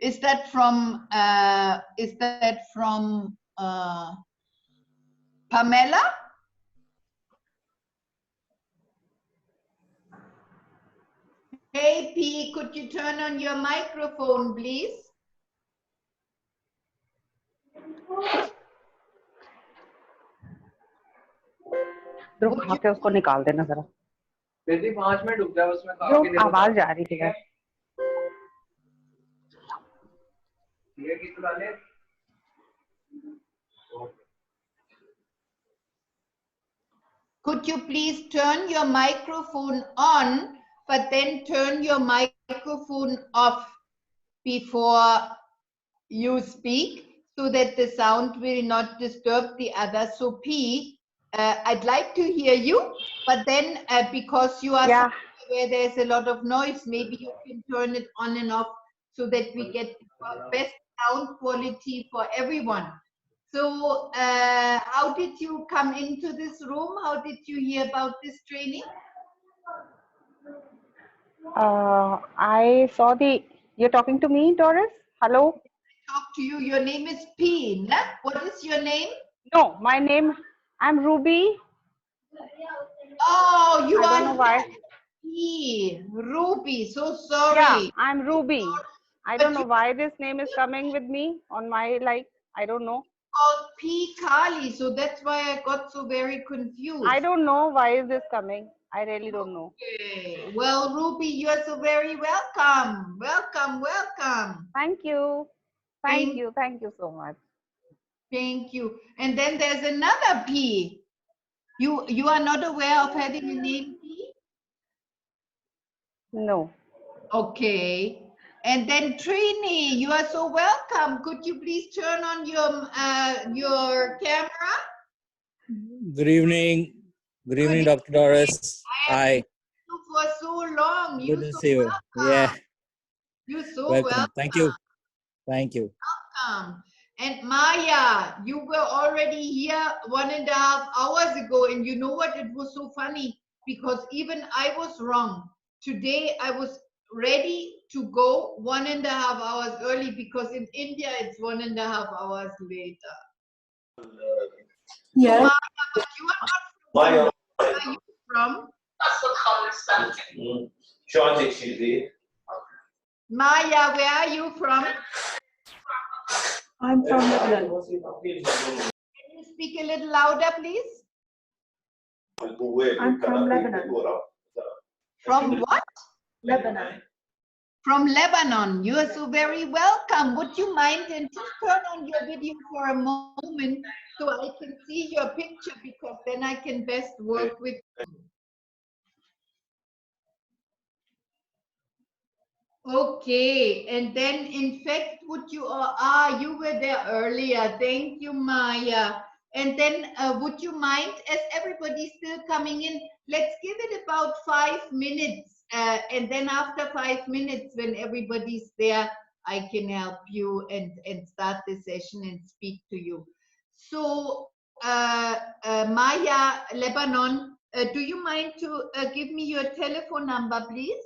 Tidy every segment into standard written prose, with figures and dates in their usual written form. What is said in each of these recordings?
Is that from Pamela? Hey P, could you turn on your microphone, please? खा के उसको निकाल देना जरा। 5 मिनट रुक जा, उसमें खा जो के देखो। आवाज आ रही थी। ये किस तरह ले? Could you please turn your microphone on, but then turn your microphone off before you speak, so that the sound will not disturb the other. So P, I'd like to hear you, but then because you are where there's a lot of noise, maybe you can turn it on and off so that we get the best sound quality for everyone. So how did you come into this room? How did you hear about this training? I saw you're talking to me, Doris? Hello? Talk to you. Your name is P, no? What is your name? No, my name, I'm Ruby. Oh, you I don't know why. P. Ruby, so sorry. Yeah, I'm Ruby. I don't know why this name is coming with me on my, I don't know. Called P. Kali, so that's why I got so very confused. I don't know why is this coming. I really don't know. Okay. Well, Ruby, you're so very welcome. Welcome, welcome. Thank you. Thank you. Thank you so much. Thank you. And then there's another P. You are not aware of having a name P? No. Okay. And then Trini, you are so welcome. Could you please turn on your camera? Good evening. Good evening, Dr. Doris. Hi. For so long. Good to see you. Yeah. You're so welcome. Thank you. Thank you. Welcome. And Maya, you were already here 1.5 hours ago, and you know what? It was so funny because even I was wrong. Today I was ready to go 1.5 hours early because in India it's 1.5 hours later. Yeah. So Maya, but you are not from Maya. Where are you from? Maya, where are you from? I'm from Lebanon. Can you speak a little louder, please? I'm from Lebanon. From what? Lebanon. From Lebanon. You are so very welcome. Would you mind and just turn on your video for a moment so I can see your picture, because then I can best work with you. Okay, and then in fact, would you, you were there earlier. Thank you, Maya. And then would you mind, as everybody's still coming in, let's give it about 5 minutes. And then after 5 minutes, when everybody's there, I can help you and start the session and speak to you. So Maya, Lebanon, do you mind to give me your telephone number, please?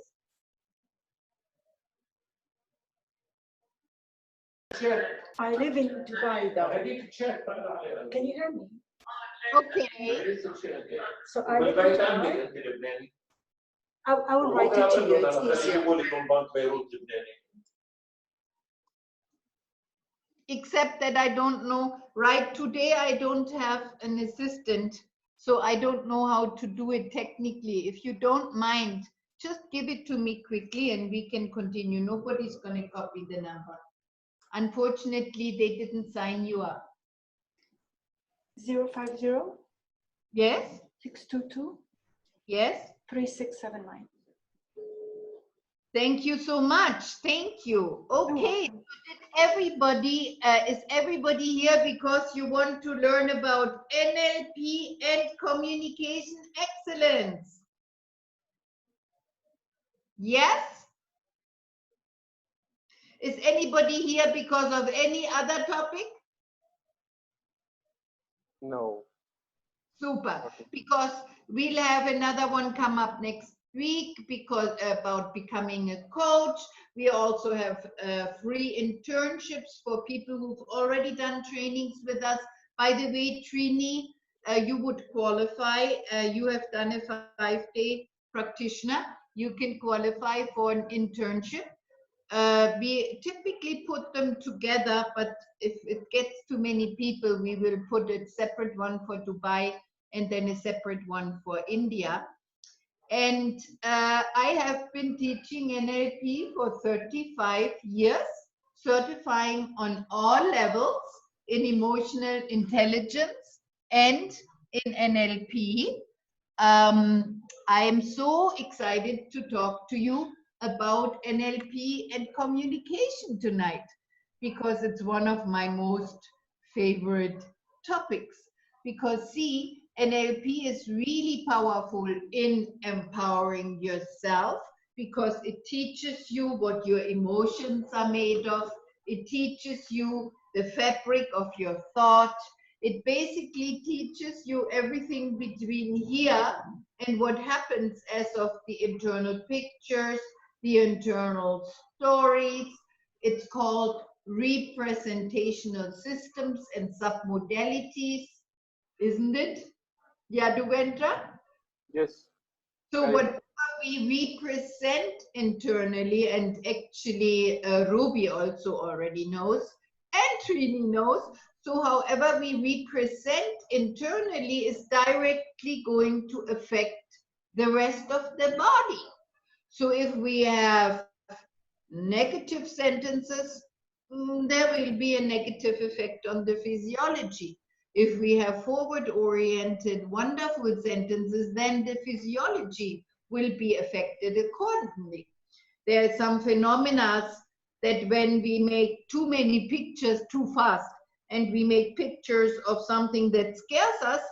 I live in Dubai, though. Can you hear me? Okay. So I live in Dubai. I will write it to you. It's easier. Except that I don't know, right today I don't have an assistant, so I don't know how to do it technically. If you don't mind, just give it to me quickly and we can continue. Nobody's going to copy the number. Unfortunately, they didn't sign you up. 050? Yes? 622? Yes? 3679. Thank you so much. Thank you. Okay. So did everybody, is everybody here because you want to learn about NLP and Communication Excellence? Yes? Is anybody here because of any other topic? No. Super. Because we'll have another one come up next week because about becoming a coach. We also have free internships for people who've already done trainings with us. By the way, Trini, you would qualify. You have done a 5-day practitioner. You can qualify for an internship. We typically put them together, but if it gets too many people, we will put a separate one for Dubai and then a separate one for India. And I have been teaching NLP for 35 years, certifying on all levels in emotional intelligence and in NLP. I am so excited to talk to you about NLP and communication tonight, because it's one of my most favorite topics. Because see, NLP is really powerful in empowering yourself, because it teaches you what your emotions are made of. It teaches you the fabric of your thought. It basically teaches you everything between here and what happens as of the internal pictures, the internal stories. It's called representational systems and submodalities, isn't it? Yeah, Duvendra? Yes. So Right. whatever we represent internally, and actually Ruby also already knows, and Trini knows, so however we represent internally is directly going to affect the rest of the body. So if we have negative sentences, there will be a negative effect on the physiology. If we have forward-oriented, wonderful sentences, then the physiology will be affected accordingly. There are some phenomena that when we make too many pictures too fast, and we make pictures of something that scares us,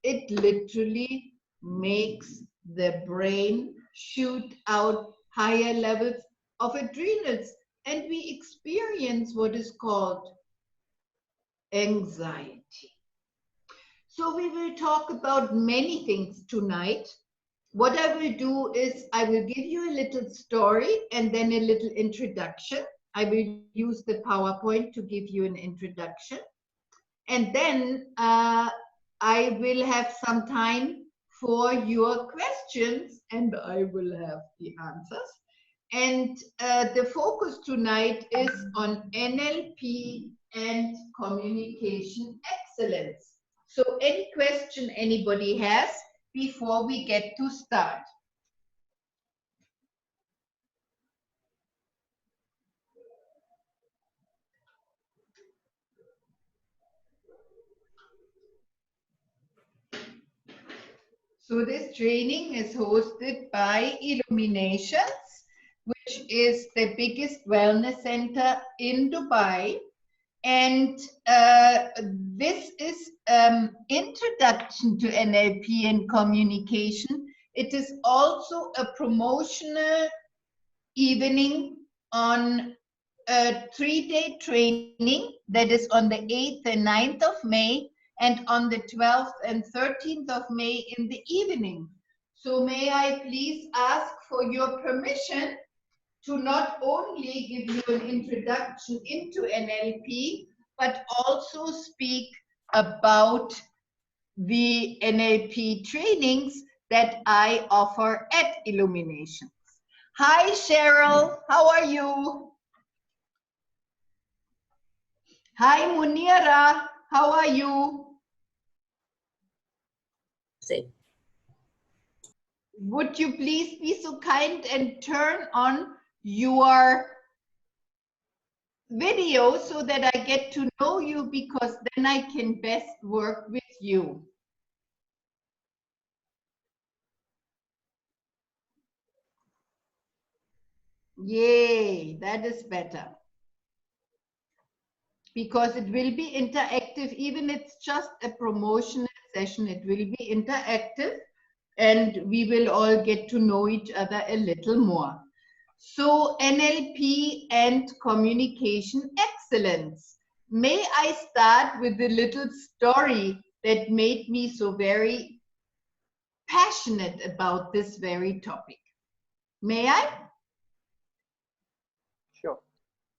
it literally makes the brain shoot out higher levels of adrenals, and we experience what is called anxiety. So we will talk about many things tonight. What I will do is I will give you a little story and then a little introduction. I will use the PowerPoint to give you an introduction. And then I will have some time for your questions, and I will have the answers. And the focus tonight is on NLP and communication excellence. So any question anybody has before we get to start? So this training is hosted by Illuminations, which is the biggest wellness center in Dubai. And this is introduction to NLP and communication. It is also a promotional evening on a 3-day training that is on the 8th and 9th of May, and on the 12th and 13th of May in the evening. So may I please ask for your permission to not only give you an introduction into NLP, but also speak about the NLP trainings that I offer at Illuminations. Hi, Cheryl. How are you? Hi, Munira. How are you? Same. Would you please be so kind and turn on your video so that I get to know you, because then I can best work with you. Yay, that is better. Because it will be interactive, even it's just a promotional session, it will be interactive, and we will all get to know each other a little more. So NLP and communication excellence. May I start with a little story that made me so very passionate about this very topic. May I? Sure.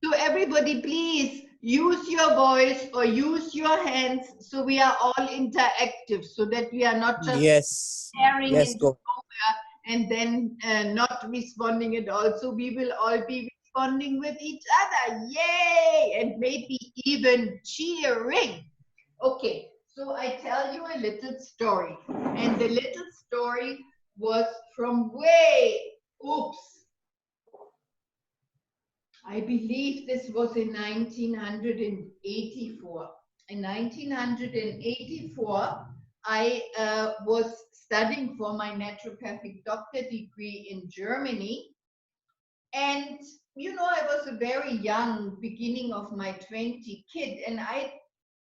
So everybody, please use your voice or use your hands so we are all interactive, so that we are not just Yes. staring Yes, into go. nowhere and then not responding at all. So we will all be responding with each other. Yay! And maybe even cheering. Okay, so I tell you a little story. And the little story was from oops. I believe this was in 1984. In 1984, I was studying for my naturopathic doctor degree in Germany. And, you know, I was a very young, beginning of my 20 kid, and I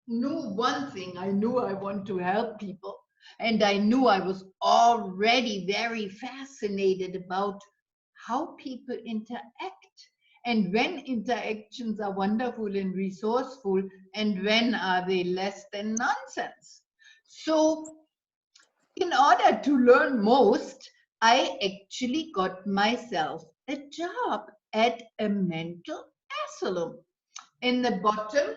knew one thing. I knew I want to help people. And I knew I was already very fascinated about how people interact. And when interactions are wonderful and resourceful, and when are they less than nonsense? So, in order to learn most, I actually got myself a job at a mental asylum. In the bottom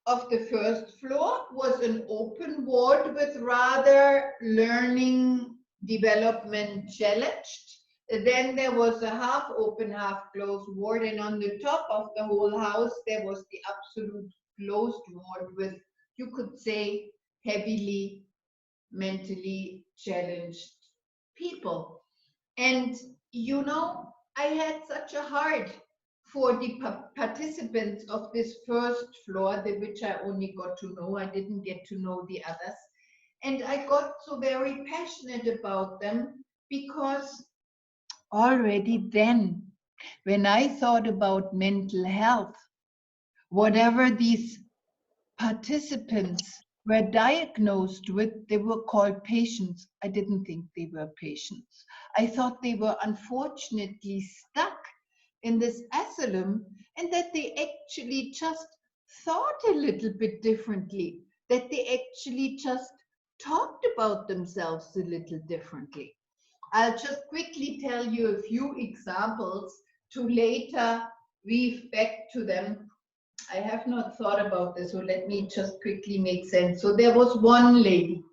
of the first floor was an open ward with rather learning development challenged. Then there was a half open, half closed ward, and on the top of the whole house there was the absolute closed ward with, you could say, heavily mentally challenged people. And you know, I had such a heart for the participants of this first floor, which I only got to know. I didn't get to know the others. And I got so very passionate about them because already then, when I thought about mental health, whatever these participants were diagnosed with, they were called patients. I didn't think they were patients. I thought they were unfortunately stuck in this asylum, and that they actually just thought a little bit differently, that they actually just talked about themselves a little differently. I'll just quickly tell you a few examples to later weave back to them. I have not thought about this, so let me just quickly make sense. So there was one lady.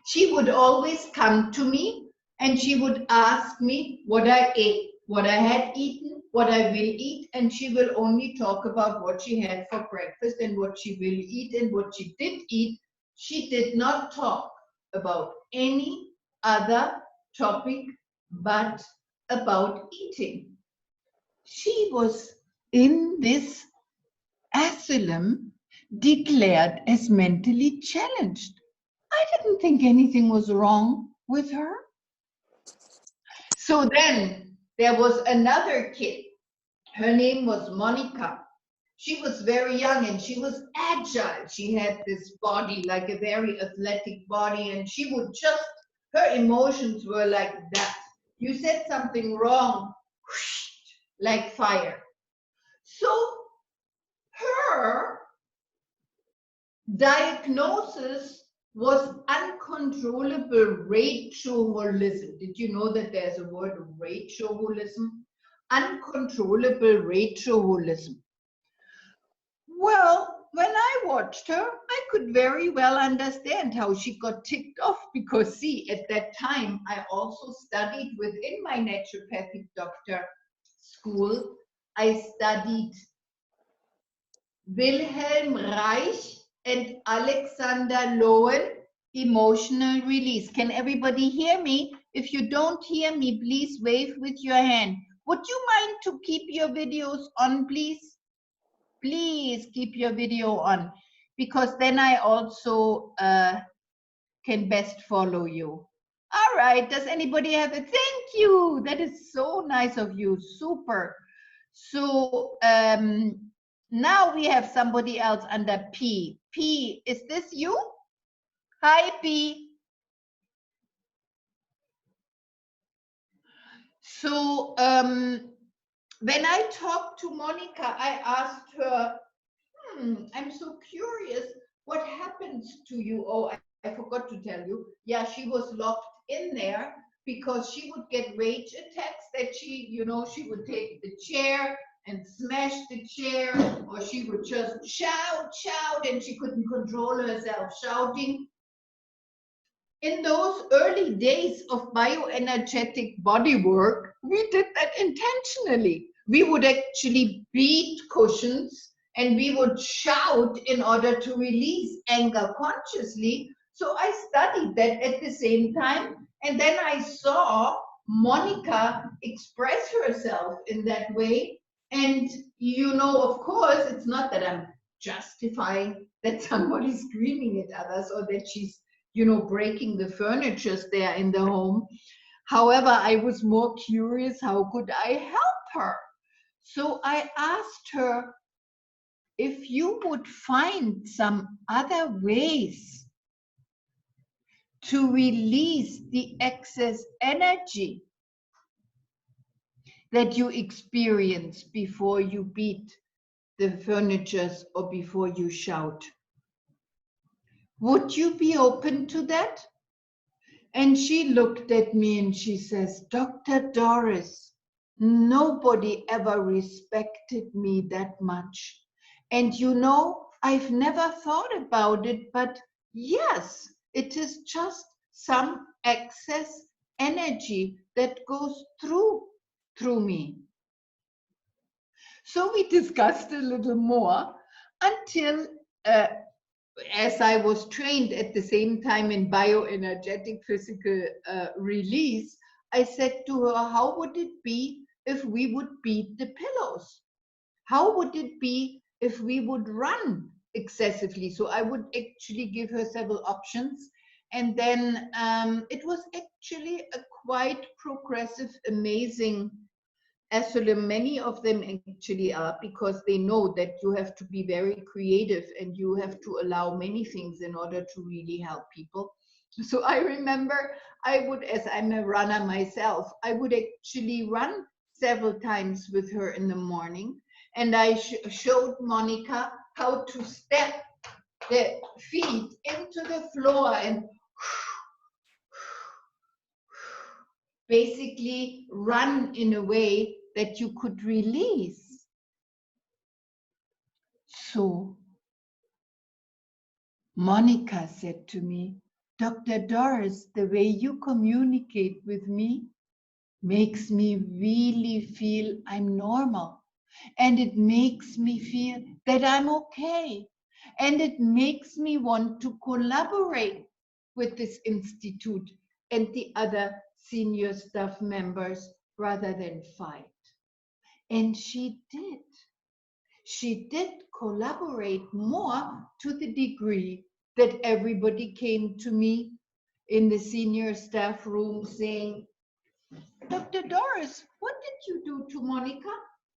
She would always come to me and she would ask me what I ate, what I had eaten, what I will eat, and she will only talk about what she had for breakfast and what she will eat and what she did eat. She did not talk about any other topic but about eating. She was in this asylum declared as mentally challenged. I didn't think anything was wrong with her. So then there was another kid. Her name was Monica. She was very young and she was agile. She had this body, like a very athletic body, and she would just, her emotions were like that. You said something wrong, like fire. So her diagnosis was uncontrollable rageholism. Did you know that there's a word rageholism? Uncontrollable rageholism. Well, when I watched her, I could very well understand how she got ticked off, because see, at that time, I also studied within my naturopathic doctor school. I studied Wilhelm Reich and Alexander Lowen, emotional release. Can everybody hear me? If you don't hear me, please wave with your hand. Would you mind to keep your videos on, please? Please keep your video on, because then I also can best follow you. All right, does anybody have a thank you? That is so nice of you, super. So now we have somebody else under P. P, is this you? Hi, P. So when I talked to Monica, I asked her, I'm so curious, what happens to you? Oh, I forgot to tell you. Yeah, she was locked in there because she would get rage attacks that she, you know, she would take the chair and smash the chair, or she would just shout, and she couldn't control herself shouting. In those early days of bioenergetic body work, we did that intentionally. We would actually beat cushions and we would shout in order to release anger consciously. So I studied that at the same time, and then I saw Monica express herself in that way. And you know, of course, it's not that I'm justifying that somebody's screaming at others or that she's, you know, breaking the furniture there in the home. However, I was more curious, how could I help her? So I asked her if you would find some other ways to release the excess energy that you experience before you beat the furniture or before you shout. Would you be open to that? And she looked at me and she says, Dr. Doris, nobody ever respected me that much. And you know, I've never thought about it, but yes, it is just some excess energy that goes through me. So we discussed a little more until as I was trained at the same time in bioenergetic physical release, I said to her, how would it be if we would beat the pillows? How would it be if we would run excessively? So I would actually give her several options. And then it was actually a quite progressive, amazing asylum. Many of them actually are, because they know that you have to be very creative and you have to allow many things in order to really help people. So I remember I would, as I'm a runner myself, I would actually run several times with her in the morning, and I showed Monica how to step the feet into the floor and basically run in a way that you could release. So Monica said to me, Dr. Doris, the way you communicate with me makes me really feel I'm normal. And it makes me feel that I'm okay. And it makes me want to collaborate with this institute and the other senior staff members rather than fight. And she did. She did collaborate more, to the degree that everybody came to me in the senior staff room saying, Dr. Doris, what did you do to Monica?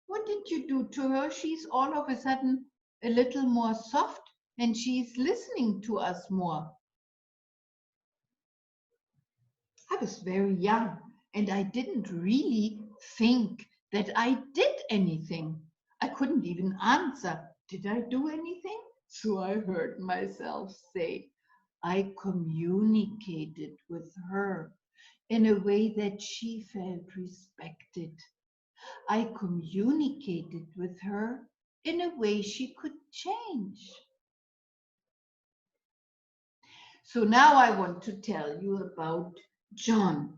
What did you do to her? She's all of a sudden a little more soft and she's listening to us more. I was very young and I didn't really think that I did anything. I couldn't even answer, did I do anything? So I heard myself say, I communicated with her in a way that she felt respected. I communicated with her in a way she could change. So now I want to tell you about John.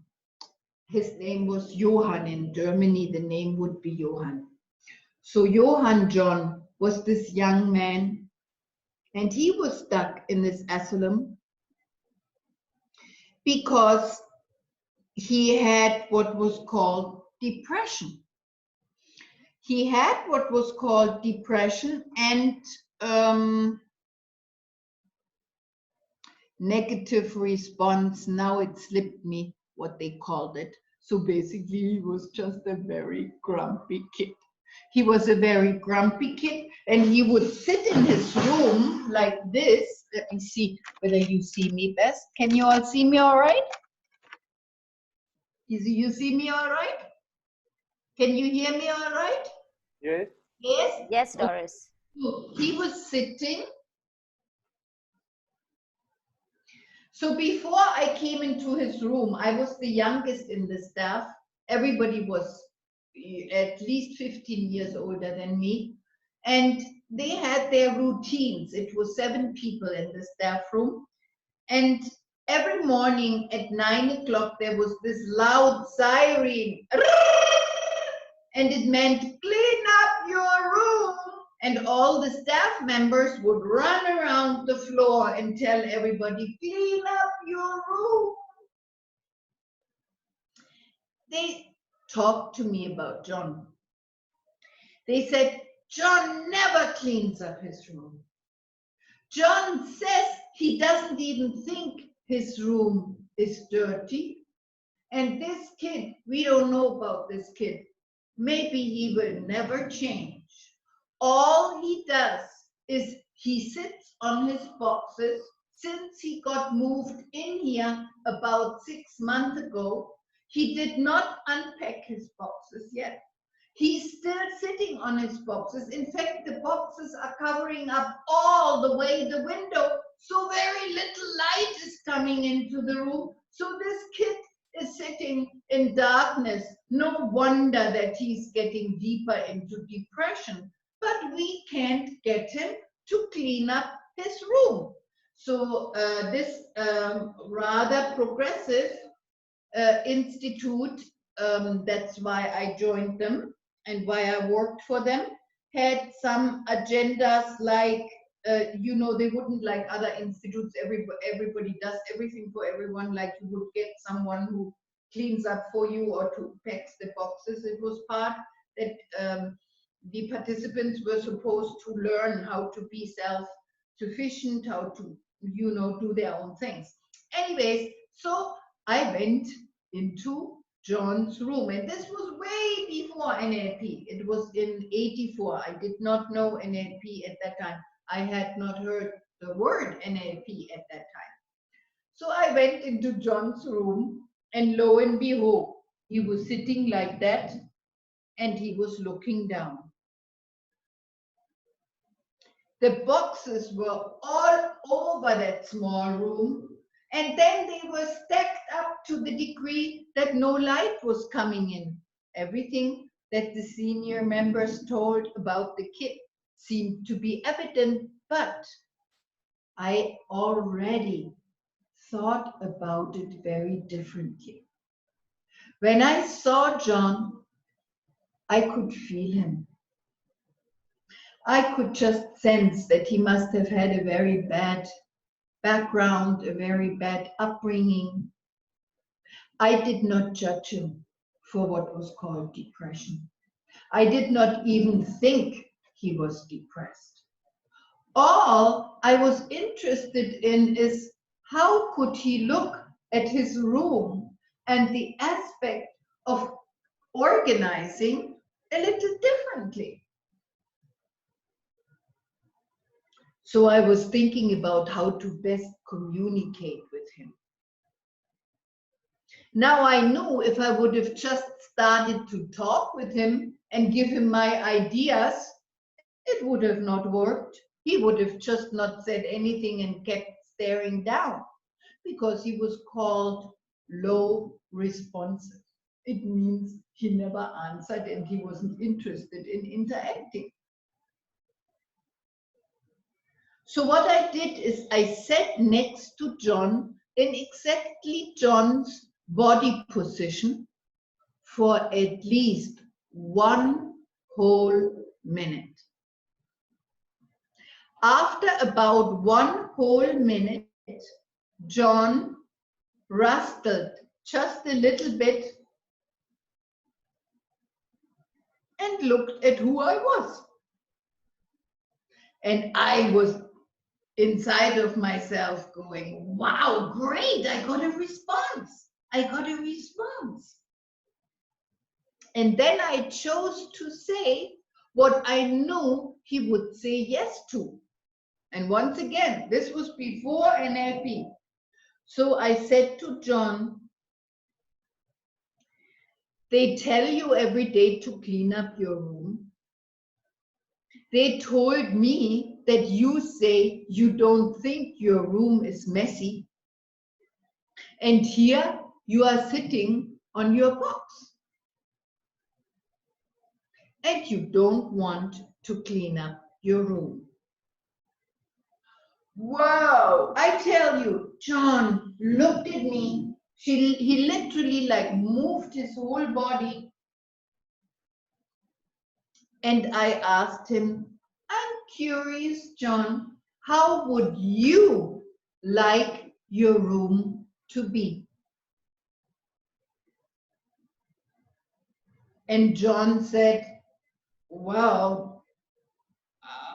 His name was Johann. In Germany, the name would be Johann. So Johann John was this young man, and he was stuck in this asylum because he had what was called depression. He had what was called depression and negative response. Now it slipped me what they called it. So basically he was just a very grumpy kid. He was a very grumpy kid, and he would sit in his room like this. Let me see whether you see me best. Can you all see me all right? You see me all right? Can you hear me all right? Yes. Yes? Yes, Doris. So he was sitting. So before I came into his room, I was the youngest in the staff. Everybody was at least 15 years older than me. And they had their routines. It was 7 people in the staff room. And every morning at 9 o'clock, there was this loud siren. And it meant, clean up your room. And all the staff members would run around the floor and tell everybody, clean up your room. They talked to me about John. They said, John never cleans up his room. John says he doesn't even think his room is dirty. And this kid, we don't know about this kid. Maybe he will never change. All he does is he sits on his boxes. Since he got moved in here about 6 months ago, he did not unpack his boxes yet. He's still sitting on his boxes. In fact, the boxes are covering up all the way the window, so very little light is coming into the room. So this kid is sitting in darkness. No wonder that he's getting deeper into depression. But we can't get him to clean up his room. So this rather progressive institute, that's why I joined them and why I worked for them, had some agendas like, you know, they wouldn't like other institutes, everybody does everything for everyone, like you would get someone who cleans up for you or to packs the boxes. It was part that the participants were supposed to learn how to be self-sufficient, how to, you know, do their own things. Anyways, so I went into John's room, and this was way before NLP. It was in '84. I did not know NLP at that time. I had not heard the word NLP at that time. So I went into John's room, and lo and behold, he was sitting like that, and he was looking down. The boxes were all over that small room, and then they were stacked up to the degree that no light was coming in. Everything that the senior members told about the kid seemed to be evident, but I already thought about it very differently. When I saw John, I could feel him. I could just sense that he must have had a very bad background, a very bad upbringing. I did not judge him for what was called depression. I did not even think he was depressed. All I was interested in is how could he look at his room and the aspect of organizing a little differently. So I was thinking about how to best communicate with him. Now I knew if I would have just started to talk with him and give him my ideas, it would have not worked. He would have just not said anything and kept staring down because he was called low responsive. It means he never answered and he wasn't interested in interacting. So what I did is I sat next to John in exactly John's body position for at least 1 whole minute. After about 1 whole minute, John rustled just a little bit and looked at who I was. And I was inside of myself going, wow, great, I got a response. I got a response. And then I chose to say what I knew he would say yes to. And once again, this was before NLP. So I said to John, they tell you every day to clean up your room. They told me that you say you don't think your room is messy. And here you are sitting on your box. And you don't want to clean up your room. Wow, I tell you, John looked at me. He literally like moved his whole body. And I asked him, I'm curious, John, how would you like your room to be? And John said, well,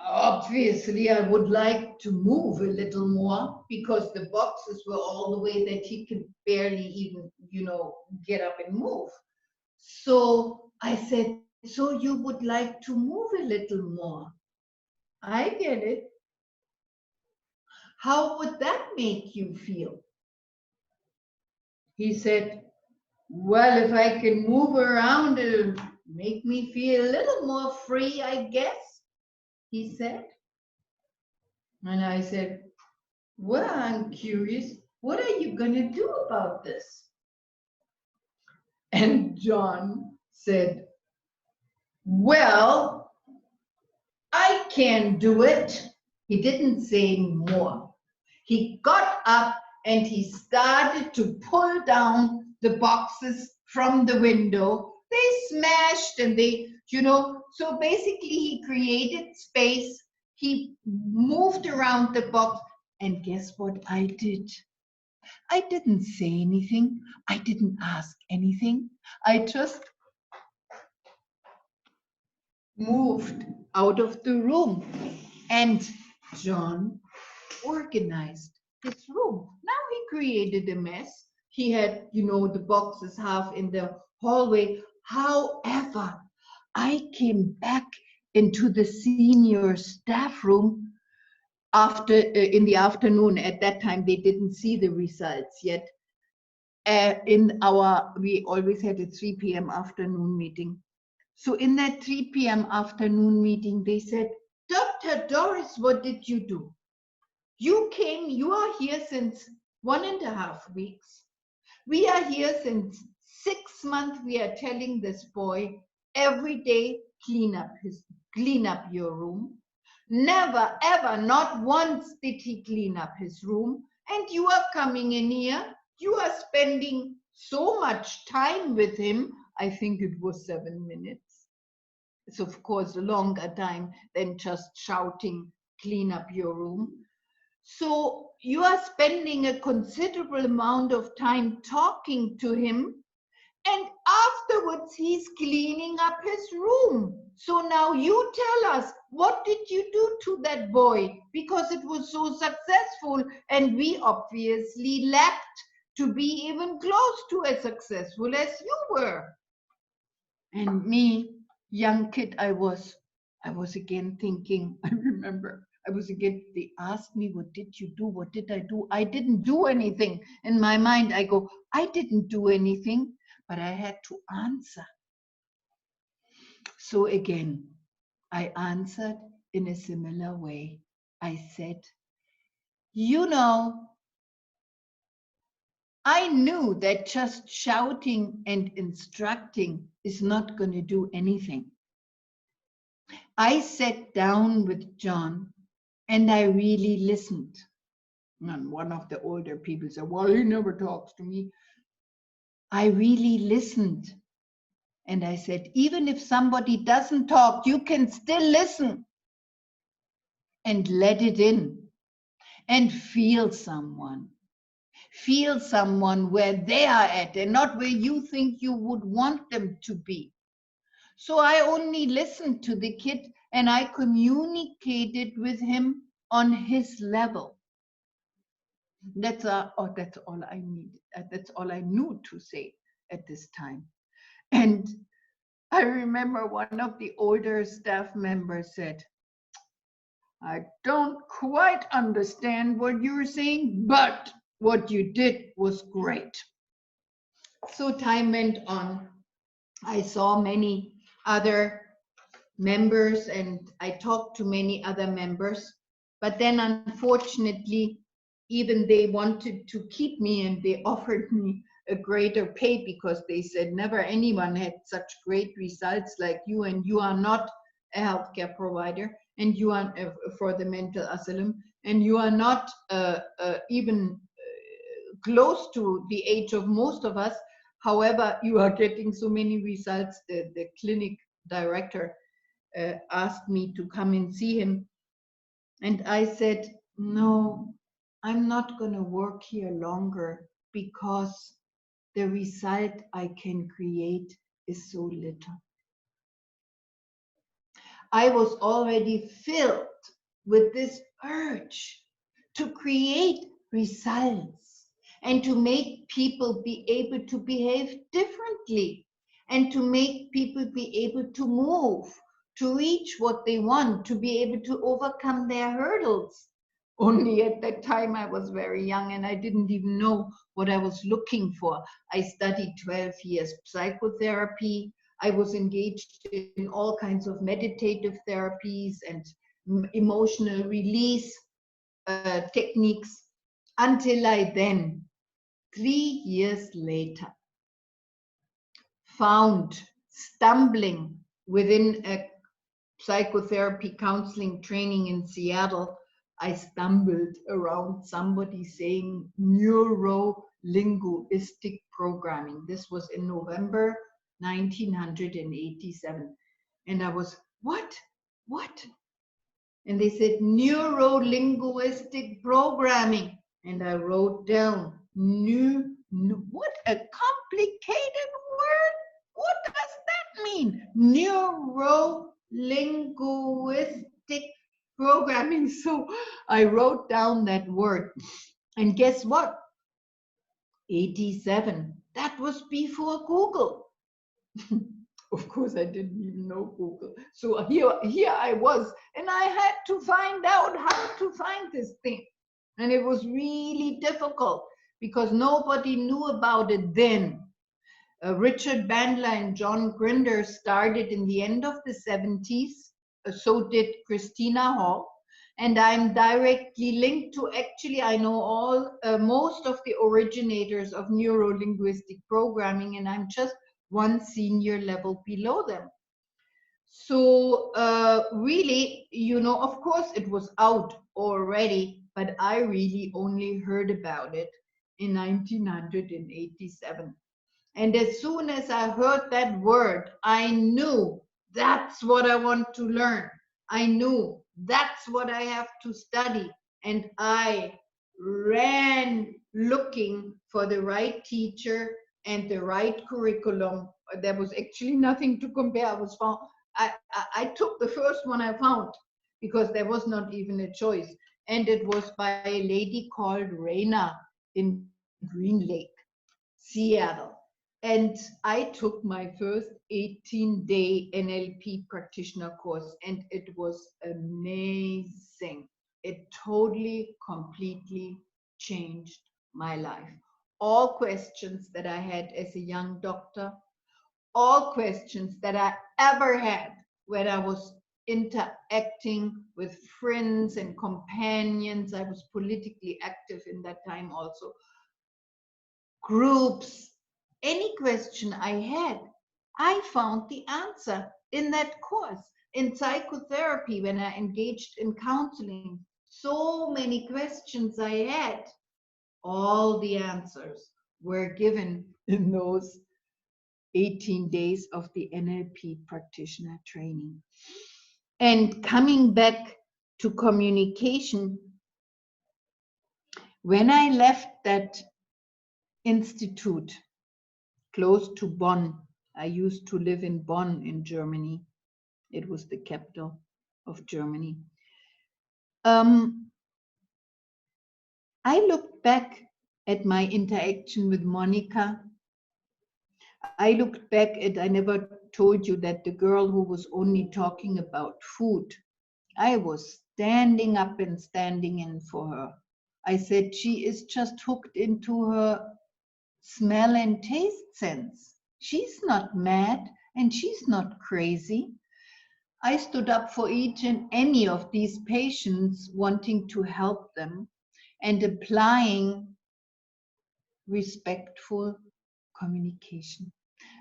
obviously I would like to move a little more because the boxes were all the way that he could barely even, get up and move. So I said, so you would like to move a little more? I get it. How would that make you feel? He said, well, if I can move around, it'll make me feel a little more free, I guess, he said. And I said, well, I'm curious, what are you going to do about this? And John said, well, I can do it. He didn't say more. He got up and he started to pull down the boxes from the window. They smashed and so basically he created space. He moved around the box. And guess what I did? I didn't say anything. I didn't ask anything. I just moved out of the room. And John organized his room. Now he created a mess. He had, the boxes half in the hallway. However, I came back into the senior staff room after in the afternoon. At that time, they didn't see the results yet. We always had a 3 p.m. afternoon meeting. So in that 3 p.m. afternoon meeting, they said, Dr. Doris, what did you do? You are here since 1.5 weeks. We are here since 6 months. We are telling this boy every day, clean up your room. Never, ever, not once did he clean up his room. And you are coming in here. You are spending so much time with him. I think it was 7 minutes. It's of course a longer time than just shouting, clean up your room. So you are spending a considerable amount of time talking to him, and afterwards he's cleaning up his room. So now you tell us, what did you do to that boy? Because it was so successful, and we obviously lacked to be even close to as successful as you were. And me, young kid I was again thinking, I remember, they asked me, what did you do? What did I do? I didn't do anything. In my mind, I go, I didn't do anything, but I had to answer. So again, I answered in a similar way. I said, I knew that just shouting and instructing is not going to do anything. I sat down with John and I really listened. And one of the older people said, well, he never talks to me. I really listened. And I said, even if somebody doesn't talk, you can still listen and let it in and feel someone. Feel someone where they are at and not where you think you would want them to be. So I only listened to the kid and I communicated with him on his level. That's all I need. That's all I knew to say at this time. And I remember one of the older staff members said, I don't quite understand what you're saying, but what you did was great. So time went on. I saw many other members and I talked to many other members. But then unfortunately, even they wanted to keep me, and they offered me a greater pay because they said never anyone had such great results like you, and you are not a healthcare provider, and you are for the mental asylum, and you are not even close to the age of most of us. However, you are getting so many results. The clinic director asked me to come and see him, and I said, no, I'm not going to work here longer because the result I can create is so little. I was already filled with this urge to create results and to make people be able to behave differently and to make people be able to move, to reach what they want, to be able to overcome their hurdles. Only at that time I was very young and I didn't even know what I was looking for. I studied 12 years psychotherapy. I was engaged in all kinds of meditative therapies and emotional release techniques until I then, 3 years later, found, stumbling within a psychotherapy counseling training in Seattle, I stumbled around somebody saying Neuro-Linguistic Programming. This was in November 1987. And I was, what? And they said Neuro-Linguistic Programming. And I wrote down, what a complicated word. What does that mean? Neuro-Linguistic Programming. So I wrote down that word. And guess what? 87. That was before Google. Of course, I didn't even know Google. So here I was, and I had to find out how to find this thing. And it was really difficult because nobody knew about it then. Richard Bandler and John Grinder started in the end of the 70s. So did Christina Hall. And I'm directly linked to, actually, I know most of the originators of neuro-linguistic programming, and I'm just one senior level below them. So really, you know, of course it was out already, but I really only heard about it in 1987. And as soon as I heard that word, I knew that's what I want to learn. I knew that's what I have to study. And I ran looking for the right teacher and the right curriculum. There was actually nothing to compare. I took the first one I found because there was not even a choice. And it was by a lady called Raina in Green Lake, Seattle. And I took my first 18-day NLP practitioner course, and it was amazing. It totally, completely changed my life. All questions that I had as a young doctor, all questions that I ever had when I was interacting with friends and companions. I was politically active in that time also. Groups. Any question I had, I found the answer in that course. In psychotherapy, when I engaged in counseling, so many questions I had, all the answers were given in those 18 days of the NLP practitioner training. And coming back to communication, when I left that institute close to Bonn, I used to live in Bonn in Germany. It was the capital of Germany. I looked back at my interaction with Monica. I looked back at, I never told you that the girl who was only talking about food, I was standing up and standing in for her. I said, she is just hooked into her smell and taste sense. She's not mad and she's not crazy. I stood up for each and any of these patients wanting to help them. and applying respectful communication,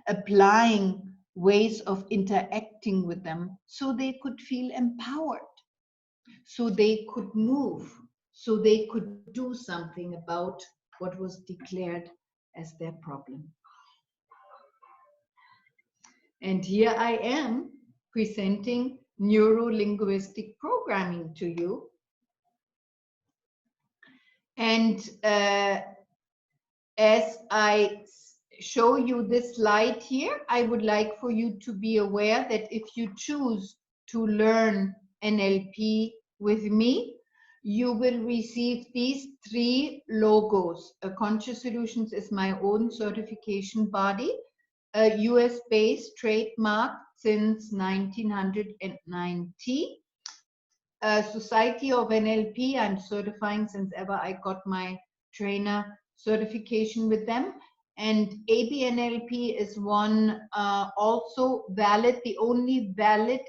applying ways of interacting with them so they could feel empowered, so they could move, so they could do something about what was declared as their problem. And here I am presenting Neuro-Linguistic Programming to you. And as I show you this slide here, I would like for you to be aware that if you choose to learn NLP with me, you will receive these 3 logos. Conscious Solutions is my own certification body, a US-based trademark since 1990. Society of NLP, I'm certifying since ever I got my trainer certification with them. And ABNLP is one also valid, the only valid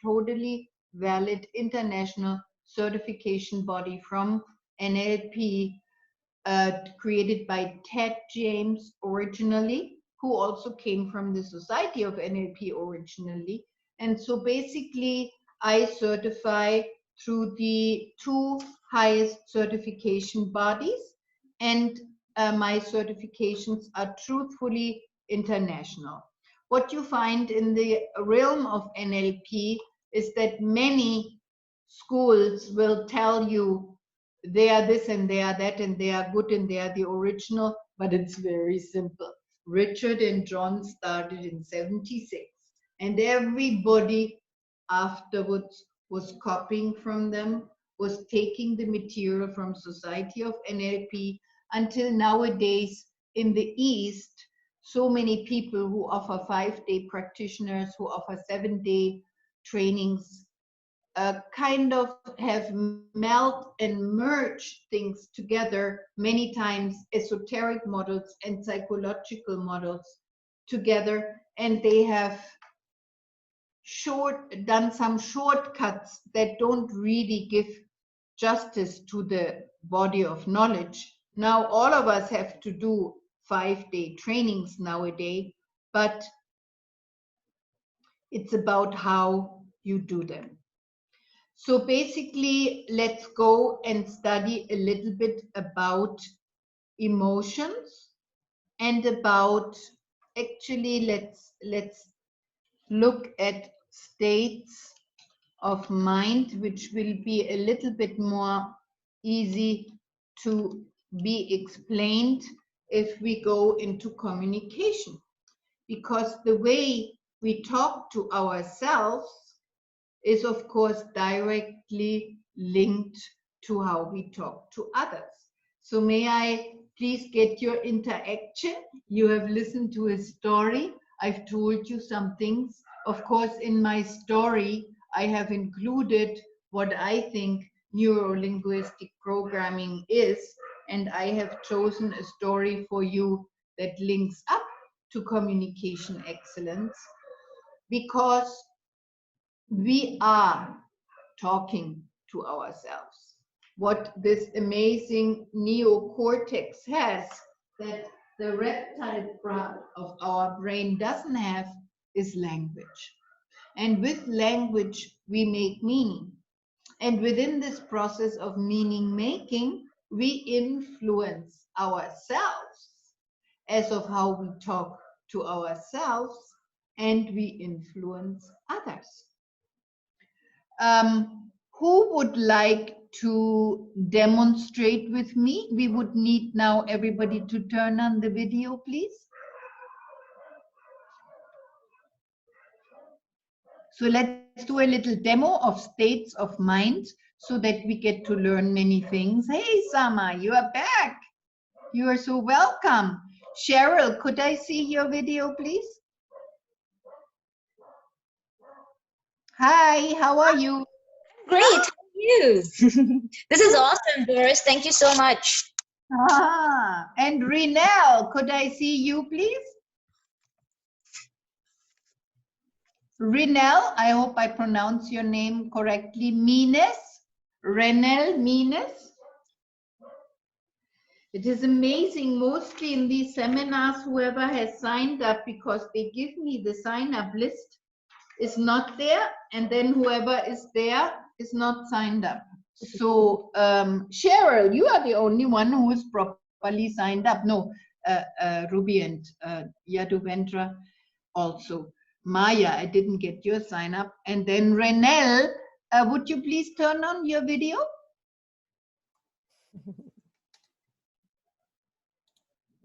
totally valid international certification body from NLP, created by Ted James originally, who also came from the Society of NLP originally. And so basically, I certify through the 2 highest certification bodies, and my certifications are truthfully international. What you find in the realm of NLP is that many schools will tell you they are this and they are that and they are good and they are the original, but it's very simple. Richard and John started in 76, and everybody afterwards was copying from them, was taking the material from Society of NLP, until nowadays in the East, so many people who offer 5-day practitioners, who offer 7-day trainings, kind of have meld and merged things together, many times esoteric models and psychological models together, and they have done some shortcuts that don't really give justice to the body of knowledge. Now all of us have to do 5-day trainings nowadays, but it's about how you do them. So basically, let's go and study a little bit about emotions and about, actually, let's look at states of mind, which will be a little bit more easy to be explained if we go into communication. Because the way we talk to ourselves is, of course, directly linked to how we talk to others. So may I please get your interaction? You have listened to a story. I've told you some things. Of course, in my story, I have included what I think neuro-linguistic programming is, and I have chosen a story for you that links up to communication excellence, because we are talking to ourselves. What this amazing neocortex has, that the reptile part of our brain doesn't have, is language. And with language, we make meaning. And within this process of meaning making, we influence ourselves as of how we talk to ourselves, and we influence others. Who would like to demonstrate with me? We would need now everybody to turn on the video, please. So let's do a little demo of states of mind so that we get to learn many things. Hey, Sama, you are back. You are so welcome. Cheryl, could I see your video, please? Hi, how are you? Great, how are you? This is awesome, Doris. Thank you so much. Ah, and Renelle, could I see you, please? Renelle, I hope I pronounce your name correctly. Mines? Renelle Mines? It is amazing, mostly in these seminars, whoever has signed up, because they give me the sign-up list, is not there, and then whoever is there is not signed up. So, Cheryl, you are the only one who is properly signed up. No, Ruby and Yaduvendra also. Maya, I didn't get your sign up. And then Renelle, would you please turn on your video?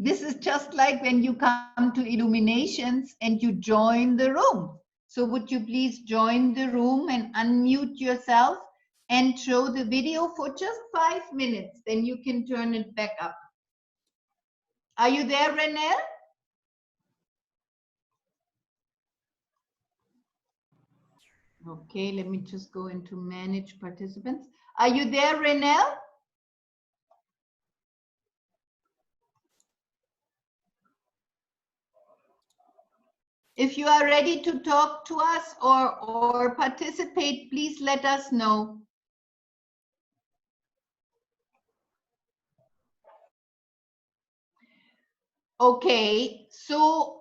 This is just like when you come to Illuminations and you join the room. So would you please join the room and unmute yourself and show the video for just 5 minutes, then you can turn it back up. Are you there, Renelle? Okay, let me just go into manage participants. Are you there, Renelle? If you are ready to talk to us or participate, please let us know. Okay, so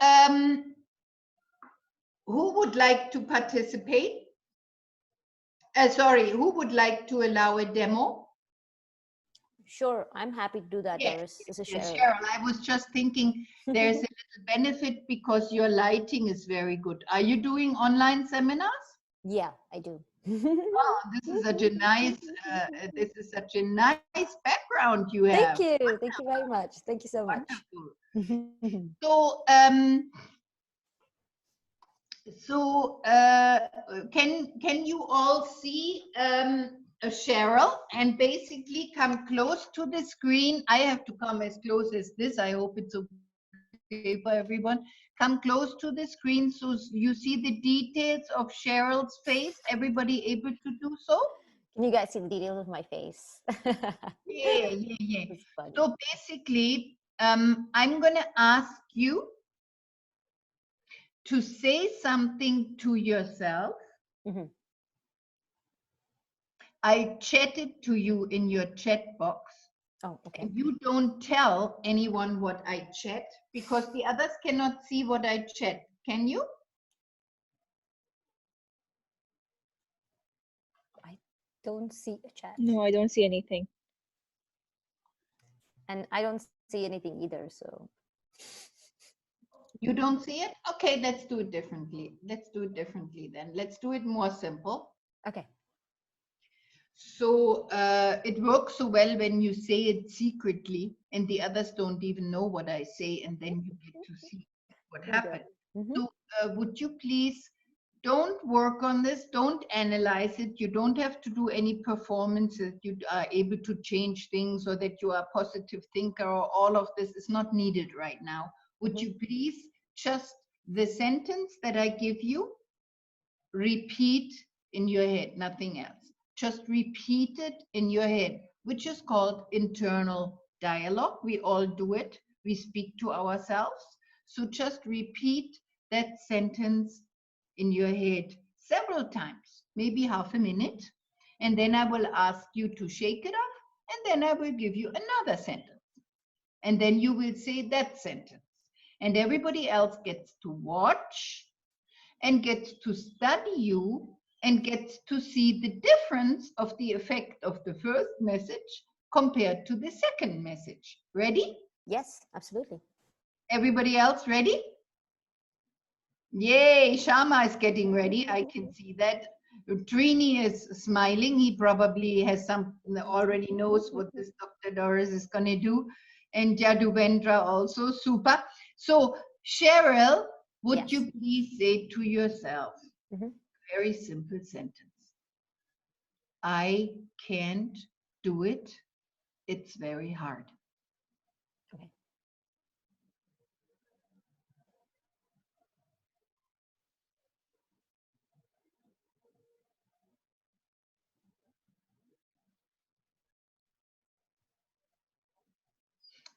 who would like to participate? Sorry, who would like to allow a demo? Sure, I'm happy to do that, Yes, Doris. This is yes, Cheryl. Cheryl, I was just thinking there's a little benefit because your lighting is very good. Are you doing online seminars? Yeah, I do. Oh, this is such a nice background you have. Thank you. Thank you very much. Thank you so much. Wonderful. So, can you all see Cheryl, and basically come close to the screen? I have to come as close as this. I hope it's okay for everyone. Come close to the screen so you see the details of Cheryl's face. Everybody able to do so? Can you guys see the details of my face? Yeah. It's funny. So basically, I'm going to ask you to say something to yourself. Mhm. I chatted to you in your chat box. Oh, okay. And you don't tell anyone what I chat, because the others cannot see what I chat. Can you? I don't see a chat. No, I don't see anything. And I don't see anything either, so. You don't see it? Okay, let's do it differently. Let's do it differently then. Let's do it more simple. Okay. So it works so well when you say it secretly and the others don't even know what I say, and then you get to see what happened. Mhm. So would you please don't work on this, don't analyze it. You don't have to do any performances. You are able to change things, or that you are a positive thinker, or all of this is not needed right now. Would you please just the sentence that I give you, repeat in your head, nothing else. Just repeat it in your head, which is called internal dialogue. We all do it. We speak to ourselves. So just repeat that sentence in your head several times, maybe half a minute. And then I will ask you to shake it off. And then I will give you another sentence. And then you will say that sentence. And everybody else gets to watch and gets to study you and gets to see the difference of the effect of the first message compared to the second message. Ready? Yes, absolutely. Everybody else ready? Yay, Shama is getting ready. I can see that. Trini is smiling. He probably has already knows what this Dr. Doris is going to do. And Jaduvendra also, super. So Cheryl, would you please say to yourself, very simple sentence. I can't do it. It's very hard. Okay.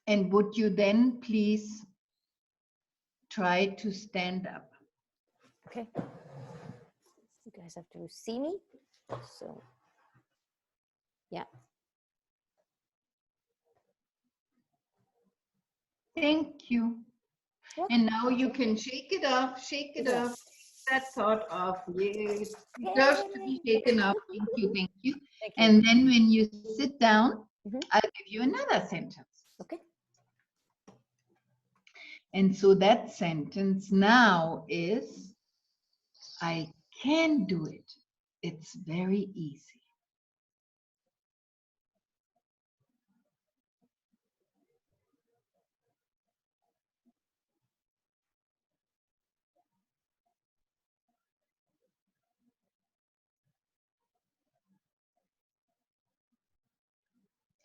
And would you then please try to stand up? Okay. You guys have to see me. So, yeah. Thank you. Welcome. And now you can shake it off, Yeah. that thought off. Yes, it Yay. deserves to be shaken off. Thank you, thank you. Thank you. And then when you sit down, Mhm. I'll give you another sentence. Okay. And so that sentence now is, I can do it. It's very easy.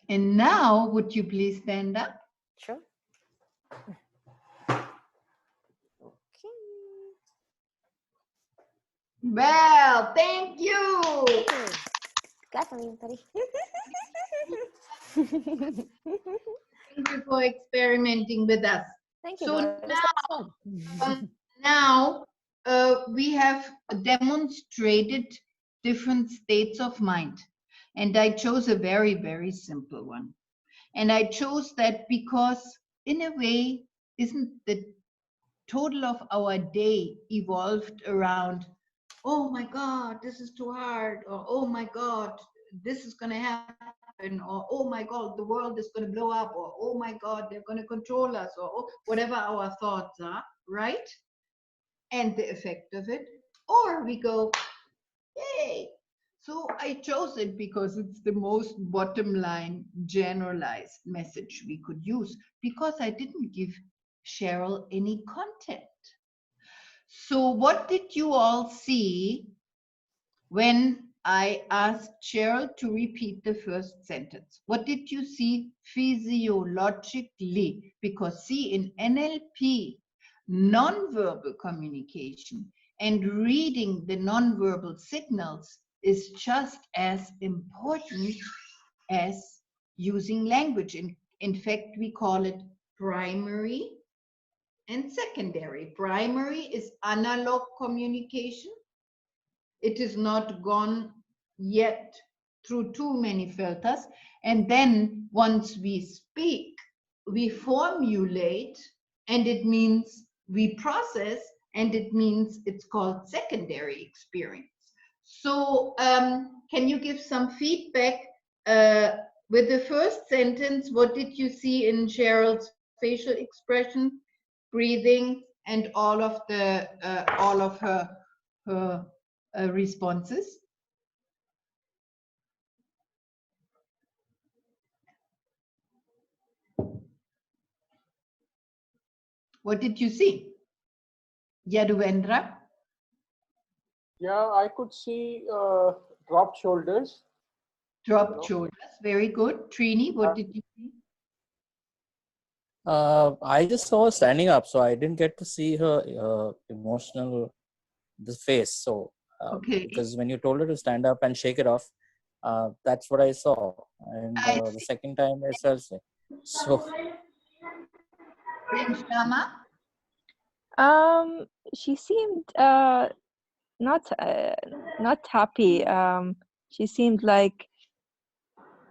And now, would you please stand up? Sure. Okay. Well, thank you. Hey, clap for me, buddy. Thank you for experimenting with us. Thank you, So Doris. That was fun. Now, we have demonstrated different states of mind. And I chose a very, very simple one. And I chose that because, in a way, isn't the total of our day evolved around, oh my God, this is too hard, or oh my God, this is going to happen, or oh my God, the world is going to blow up, or oh my God, they're going to control us, or oh, whatever our thoughts are, right? And the effect of it. Or we go, yay. So I chose it because it's the most bottom line generalized message we could use, because I didn't give Cheryl any content. So what did you all see when I asked Cheryl to repeat the first sentence? What did you see physiologically? Because see, in NLP, nonverbal communication and reading the nonverbal signals is just as important as using language. In fact, we call it primary and secondary. Primary is analog communication. It is not gone yet through too many filters. And then once we speak, we formulate, and it means we process, and it means it's called secondary experience. So can you give some feedback with the first sentence? What did you see in Cheryl's facial expression, breathing, and all of her responses? What did you see? Yaduvendra? Yeah, I could see dropped shoulders. Dropped shoulders. Very good. Trini, what did you see? I just saw her standing up, so I didn't get to see her emotional the face. So Okay. because when you told her to stand up and shake it off, that's what I saw. And the second time as well. So And Shama? She seemed not happy. She seemed like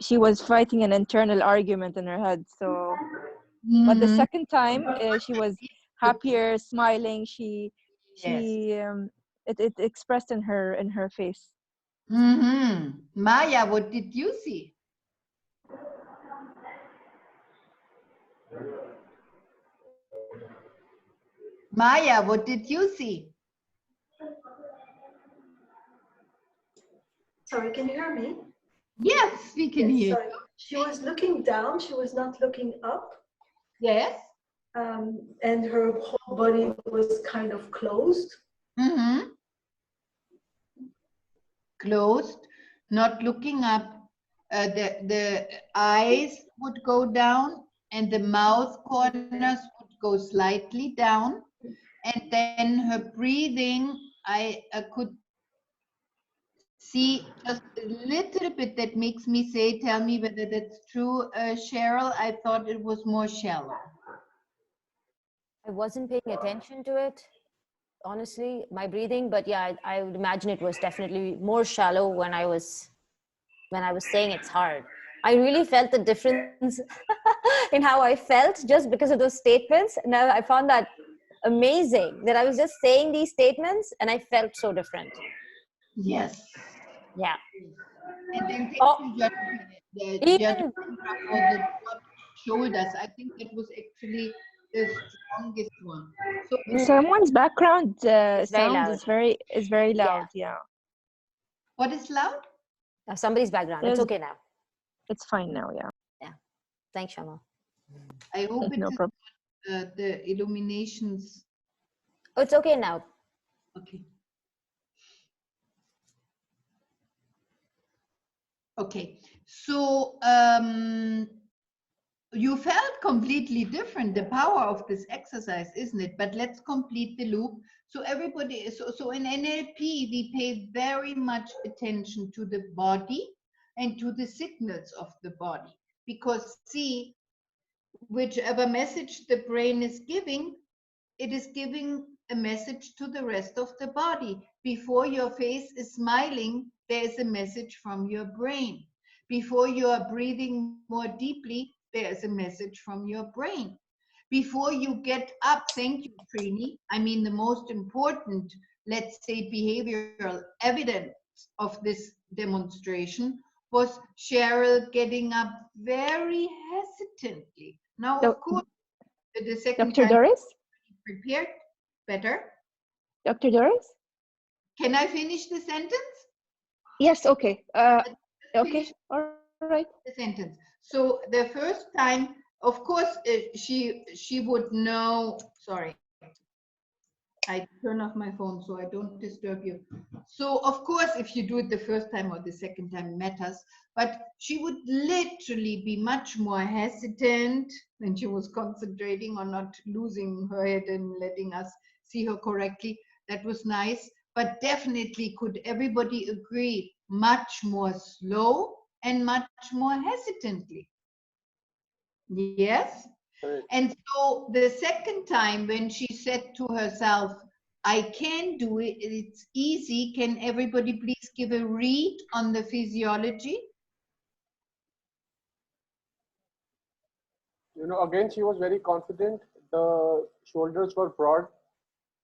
she was fighting an internal argument in her head. So, but the second time she was happier, smiling. It expressed in her face. Maya, what did you see? Maya, what did you see? Sorry, can you hear me? Yes, we can hear Sorry. She was looking down, she was not looking up. Yes. And her whole body was kind of closed. Closed, not looking up. The eyes would go down and the mouth corners would go slightly down. And then her breathing, I could see just a little bit. That makes me say, tell me whether that's true, Cheryl. I thought it was more shallow. I wasn't paying attention to it, honestly, my breathing, but yeah, I would imagine it was definitely more shallow when I was saying it's hard. I really felt the difference. in how I felt just because of those statements. Now I found that amazing that I was just saying these statements and I felt so different. Yes. Yeah. And then Oh, the for the shoulders. I think it was actually the strongest one. So Someone's background It's very sound loud. is very loud. Yeah. what is loud? Somebody's background. It's There's- okay now. It's fine now. Yeah. Thanks, Shama. I hope it No is problem. the illuminations. Oh, it's okay now. Okay. Okay. So you felt completely different, the power of this exercise, isn't it? But let's complete the loop. So everybody, so in NLP, we pay very much attention to the body and to the signals of the body. Because see, whichever message the brain is giving, it is giving a message to the rest of the body. Before your face is smiling, there is a message from your brain. Before you are breathing more deeply, there is a message from your brain. Before you get up, thank you, Trini. I mean, the most important, let's say, behavioral evidence of this demonstration was Cheryl getting up very hesitantly. Now, of course, the second Dr. time Doris? prepared better. Dr. Doris? Can I finish the sentence? Yes, okay. Okay, Finish all right. the sentence. So the first time, of course, she would know. Sorry, I turn off my phone so I don't disturb you. So of course, if you do it the first time or the second time, matters. But she would literally be much more hesitant when she was concentrating on not losing her head and letting us see her correctly. That was nice. But definitely, could everybody agree, much more slow and much more hesitantly. Yes? Correct. And so the second time when she said to herself, I can do it, it's easy, can everybody please give a read on the physiology? You know, again, she was very confident. The shoulders were broad.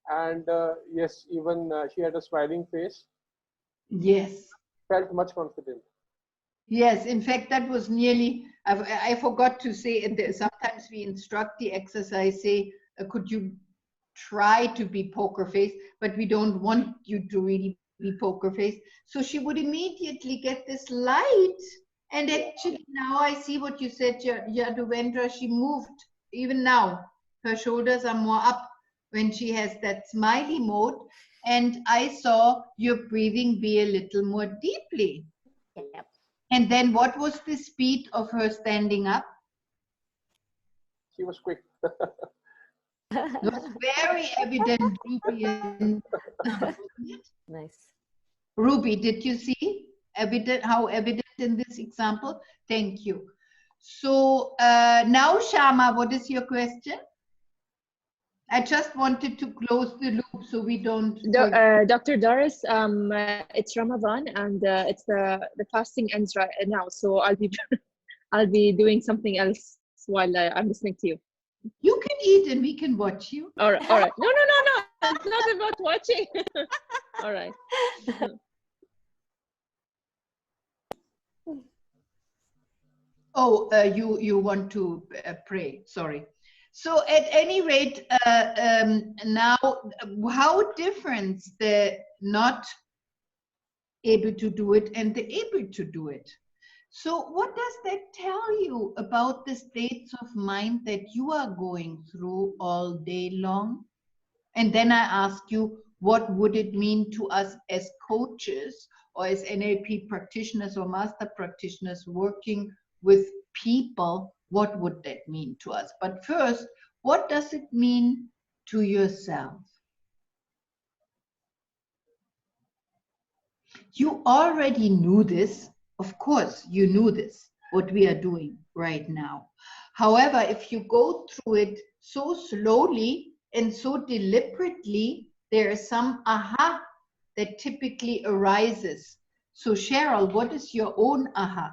And yes, even she had a smiling face. Yes. Felt much confident. Yes, in fact, that was nearly, I forgot to say, sometimes we instruct the exercise, say, could you try to be poker face, but we don't want you to really be poker face. So she would immediately get this light. And actually now I see what you said, Yaduvendra, she moved, even now, her shoulders are more up when she has that smiley mode. And I saw your breathing be a little more deeply. Yep. And then what was the speed of her standing up? She was quick. It was very evident, Ruby. Nice. Ruby, did you see how evident in this example? Thank you. So now, Shama, what is your question? I just wanted to close the loop so we don't. Dr. Doris, it's Ramadan and it's the fasting ends right now, so I'll be doing something else while I'm listening to you. You can eat and we can watch you. All right, all right. No. It's not about watching. All right. Oh, you want to pray? Sorry. So at any rate, now how different the not able to do it and the able to do it? So what does that tell you about the states of mind that you are going through all day long? And then I ask you, what would it mean to us as coaches or as NLP practitioners or master practitioners working with people? What would that mean to us? But first, what does it mean to yourself? You already knew this. Of course, you knew this, what we are doing right now. However, if you go through it so slowly and so deliberately, there is some aha that typically arises. So Cheryl, what is your own aha?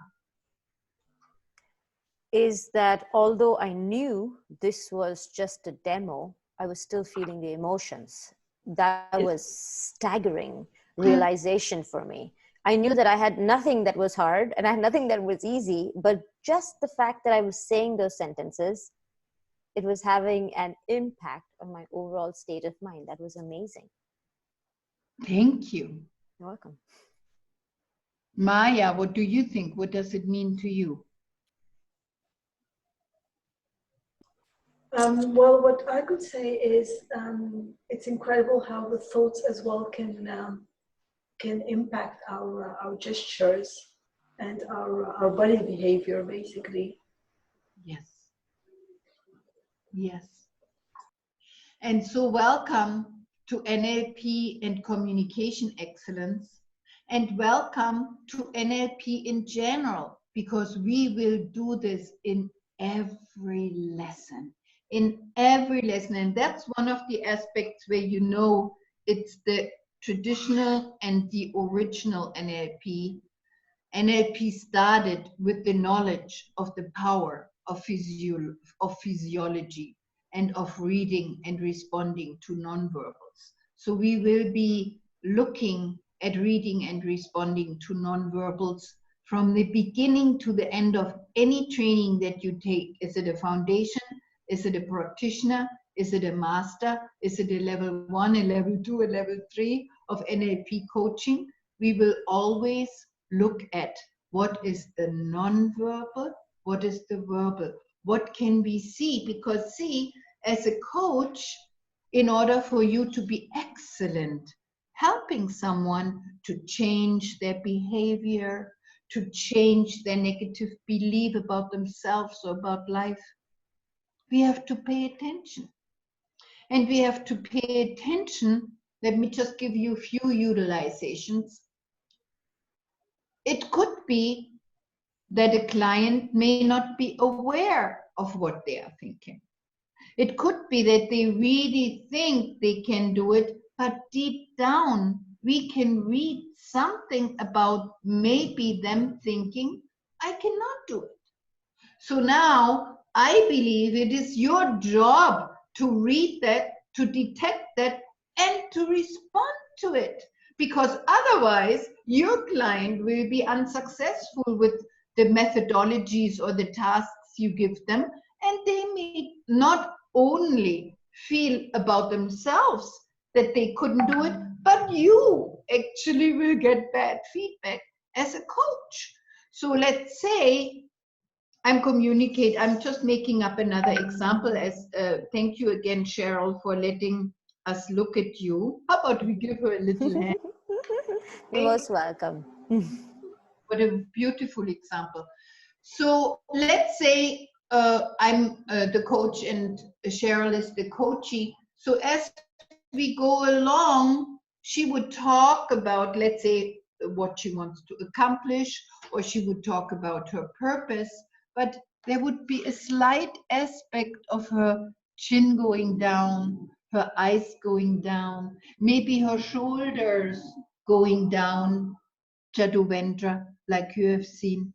is that although I knew this was just a demo, I was still feeling the emotions. That was staggering realization for me. I knew that I had nothing that was hard and I had nothing that was easy, but just the fact that I was saying those sentences, it was having an impact on my overall state of mind. That was amazing. Thank you. You're welcome. Maya, what do you think? What does it mean to you? Well, what I could say is it's incredible how the thoughts as well can impact our gestures and our body behavior, basically. Yes. Yes. And so welcome to NLP and Communication Excellence, and welcome to NLP in general, because we will do this in every lesson. In every lesson. And that's one of the aspects where you know it's the traditional and the original NLP. NLP started with the knowledge of the power of physiology and of reading and responding to nonverbals. So we will be looking at reading and responding to nonverbals from the beginning to the end of any training that you take. Is it a foundation? Is it a practitioner? Is it a master? Is it a level 1, a level 2, a level 3 of NLP coaching? We will always look at what is the non-verbal, what is the verbal, what can we see? Because see, as a coach, in order for you to be excellent, helping someone to change their behavior, to change their negative belief about themselves or about life, we have to pay attention. And we have to pay attention. Let me just give you a few utilizations. It could be that a client may not be aware of what they are thinking. It could be that they really think they can do it, but deep down, we can read something about maybe them thinking, I cannot do it. So now, I believe it is your job to read that, to detect that, and to respond to it. Because otherwise, your client will be unsuccessful with the methodologies or the tasks you give them, and they may not only feel about themselves that they couldn't do it, but you actually will get bad feedback as a coach. So let's say I'm just making up another example as thank you again, Cheryl, for letting us look at you. How about we give her a little hand? You're most welcome. What a beautiful example. So let's say I'm the coach and Cheryl is the coachee. So as we go along, she would talk about, let's say, what she wants to accomplish, or she would talk about her purpose, but there would be a slight aspect of her chin going down, her eyes going down, maybe her shoulders going down, Jaduvendra, like you have seen.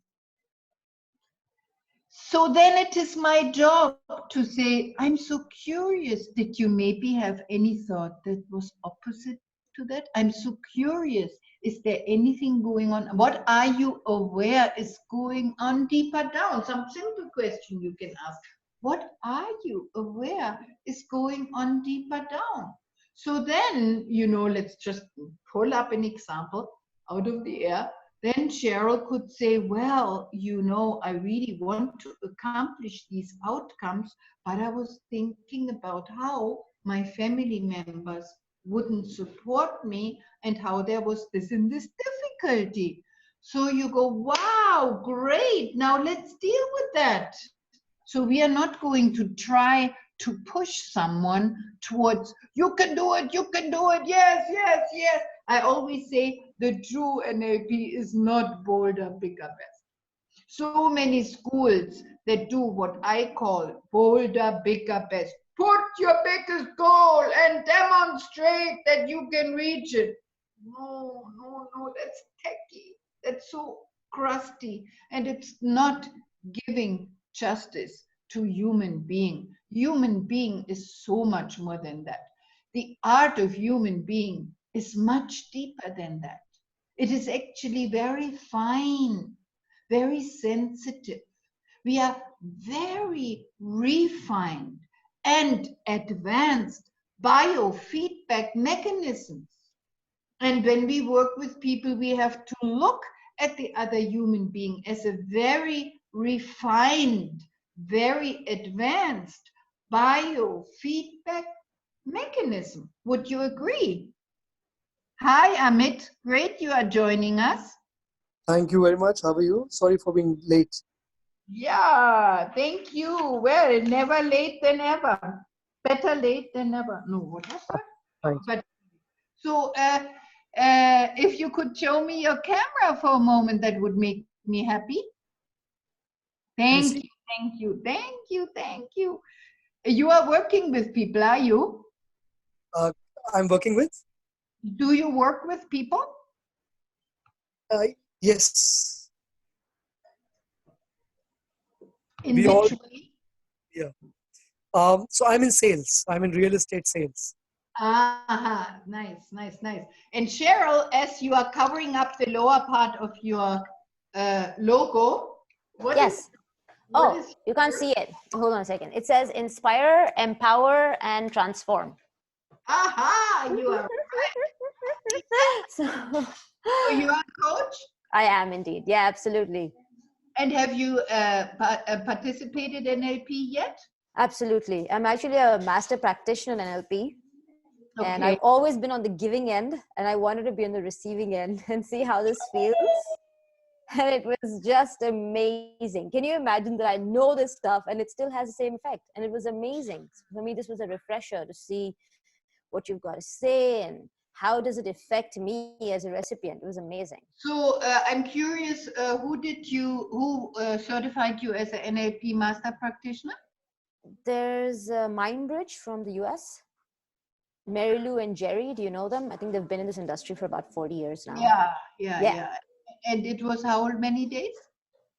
So then it is my job to say, I'm so curious, did you maybe have any thought that was opposite to that? I'm so curious, is there anything going on? What are you aware is going on deeper down? Some simple question you can ask. What are you aware is going on deeper down? So then, let's just pull up an example out of the air. Then Cheryl could say, well, I really want to accomplish these outcomes, but I was thinking about how my family members wouldn't support me and how there was this and this difficulty. So you go, wow, great. Now let's deal with that. So we are not going to try to push someone towards, you can do it, yes, yes, yes. I always say the true NLP is not bolder, bigger, best. So many schools that do what I call bolder, bigger, best. Put your biggest goal and demonstrate that you can reach it. No, that's tacky. That's so crusty. And it's not giving justice to human being. Human being is so much more than that. The art of human being is much deeper than that. It is actually very fine, very sensitive. We are very refined and advanced biofeedback mechanisms. And when we work with people, we have to look at the other human being as a very refined, very advanced biofeedback mechanism. Would you agree? Hi, Amit. Great you are joining us. Thank you very much. How are you? Sorry for being late. Yeah, thank you. Well, never late than ever. Better late than never. No, what was that? Thank But so, if you could show me your camera for a moment, that would make me happy. Thank you, thank you, thank you, thank you. You are working with people, are you? I'm working with? Do you work with people? Yes. In We which all, way? yeah. So I'm in sales. I'm in real estate sales. Aha, nice, nice, nice. And Cheryl, as you are covering up the lower part of your logo, Yes. You can't see it. Hold on a second. It says inspire, empower, and transform. Aha, you are right. So you are a coach? I am indeed. Yeah, absolutely. And have you participated in NLP yet? Absolutely. I'm actually a master practitioner in NLP. Okay. And I've always been on the giving end, and I wanted to be on the receiving end and see how this feels. And it was just amazing. Can you imagine that I know this stuff and it still has the same effect? And it was amazing. For me, this was a refresher to see what you've got to say and how does it affect me as a recipient. It was amazing. So I'm curious, who certified you as an NLP master practitioner? There's Mindbridge from the US. Mary Lou and Jerry, do you know them? I think they've been in this industry for about 40 years now. Yeah. And it was how many days?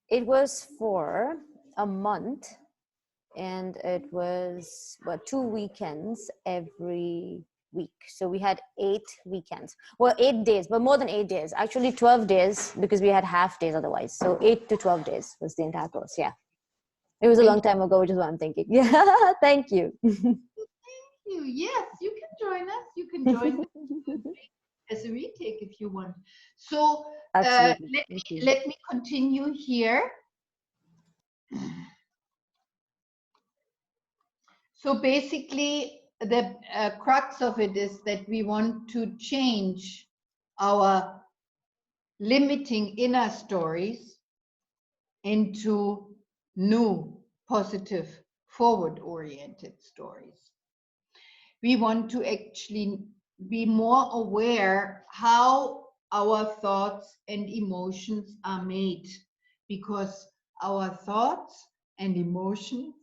It was for a month, and it was 2 weekends every week. So we had 8 weekends. Well, 8 days, but more than 8 days. Actually 12 days because we had half days otherwise. So 8 to 12 days was the entire course. Yeah. It was a long time ago, which is what I'm thinking. Yeah, thank you. Yes, you can join us. You can join as a retake if you want. So let me continue here. So basically, the crux of it is that we want to change our limiting inner stories into new, positive, forward-oriented stories. We want to actually be more aware how our thoughts and emotions are made, because our thoughts and emotions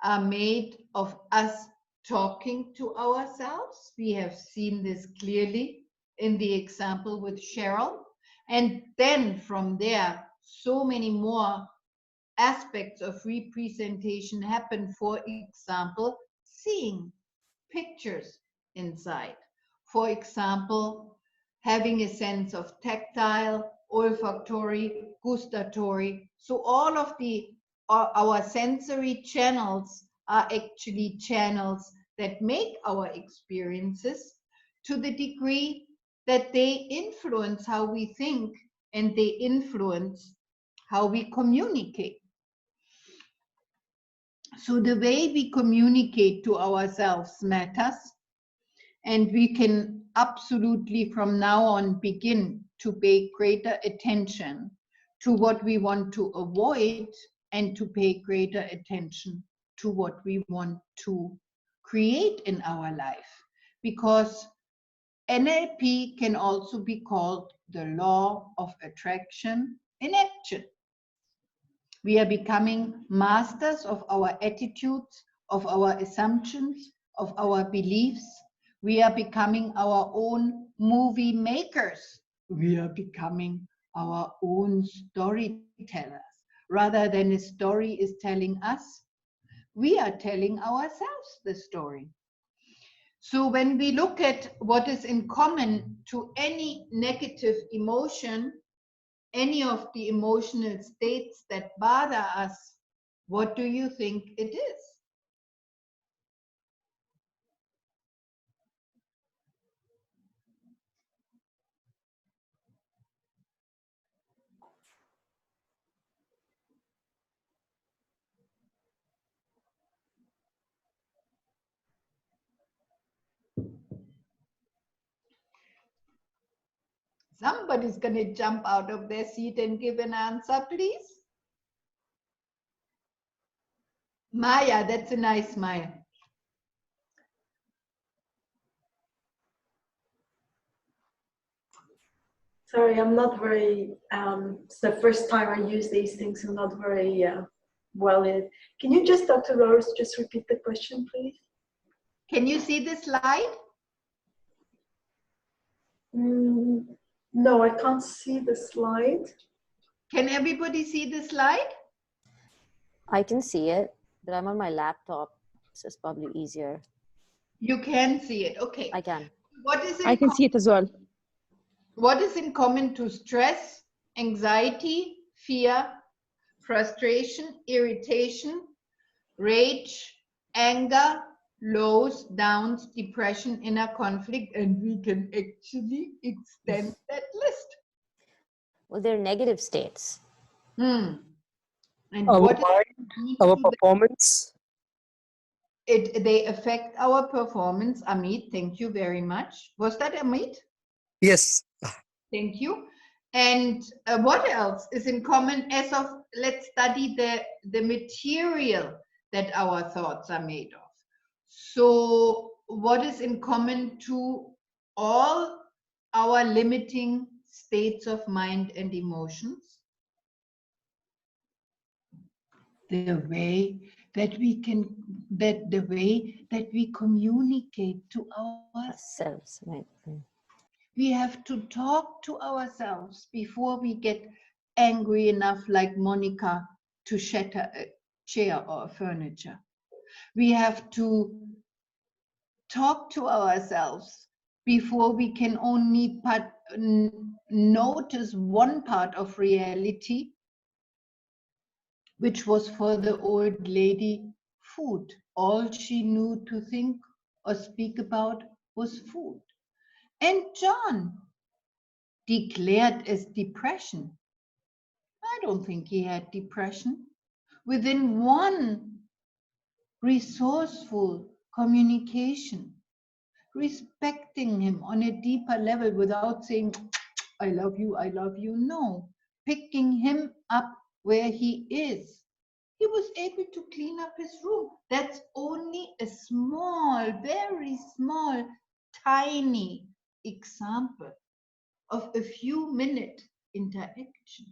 are made of us talking to ourselves. We have seen this clearly in the example with Cheryl. And then from there, so many more aspects of representation happen. For example, seeing pictures inside. For example, having a sense of tactile, olfactory, gustatory. So all of our sensory channels are actually channels that make our experiences, to the degree that they influence how we think and they influence how we communicate. So the way we communicate to ourselves matters, and we can absolutely from now on begin to pay greater attention to what we want to avoid and to pay greater attention to what we want to create in our life. Because NLP can also be called the law of attraction in action. We are becoming masters of our attitudes, of our assumptions, of our beliefs. We are becoming our own movie makers. We are becoming our own storytellers. rather than a story is telling us. We are telling ourselves the story. So when we look at what is in common to any negative emotion, any of the emotional states that bother us, what do you think it is? Somebody's going to jump out of their seat and give an answer, please. Maya, that's a nice smile. Sorry, I'm not very, it's the first time I use these things. I'm not very well in it. Can you just, Dr. Doris, just repeat the question, please? Can you see the slide? No, I can't see the slide. Can everybody see the slide? I can see it, but I'm on my laptop, so it's probably easier. You can see it, okay. I can. What is I can see it as well. What is in common to stress, anxiety, fear, frustration, irritation, rage, anger, lows, downs, depression, inner conflict, and we can actually extend that list. Well, they're negative states. And Our what mind, our performance. they affect our performance. Amit, thank you very much. Was that Amit? Yes. Thank you. And what else is in common as of, let's study the material that our thoughts are made of. So what is in common to all our limiting states of mind and emotions? The way that we communicate to ourselves, right? We have to talk to ourselves before we get angry enough, like Monica, to shatter a chair or a furniture. We have to talk to ourselves before we can only notice one part of reality, which was for the old lady food. All she knew to think or speak about was food. And John declared as depression. I don't think he had depression. Within one resourceful communication, respecting him on a deeper level without saying, I love you, no. Picking him up where he is. He was able to clean up his room. That's only a small, very small, tiny example of a few minute interaction.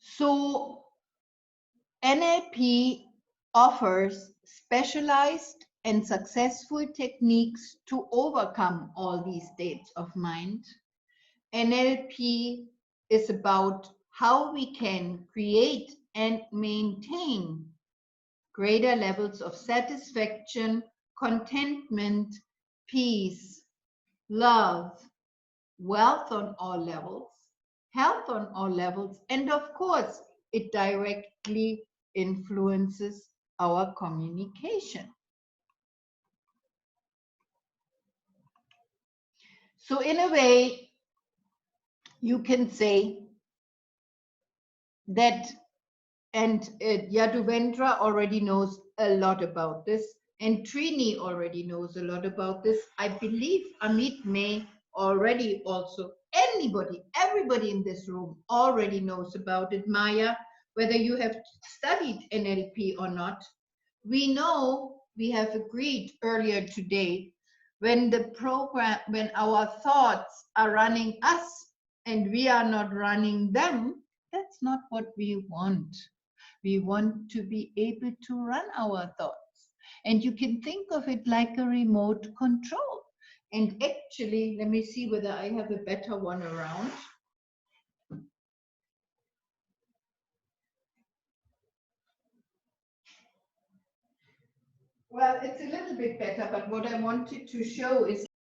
So NLP offers specialized and successful techniques to overcome all these states of mind. NLP is about how we can create and maintain greater levels of satisfaction, contentment, peace, love, wealth on all levels, health on all levels, and of course, it directly influences our communication. So in a way, you can say that, and Yaduvendra already knows a lot about this, and Trini already knows a lot about this. I believe Amit may already also, everybody in this room already knows about it, Maya, whether you have studied NLP or not. We know, we have agreed earlier today, when our thoughts are running us and we are not running them, that's not what we want. We want to be able to run our thoughts. And you can think of it like a remote control. And actually, let me see whether I have a better one around. Well, it's a little bit better, but what I wanted to show is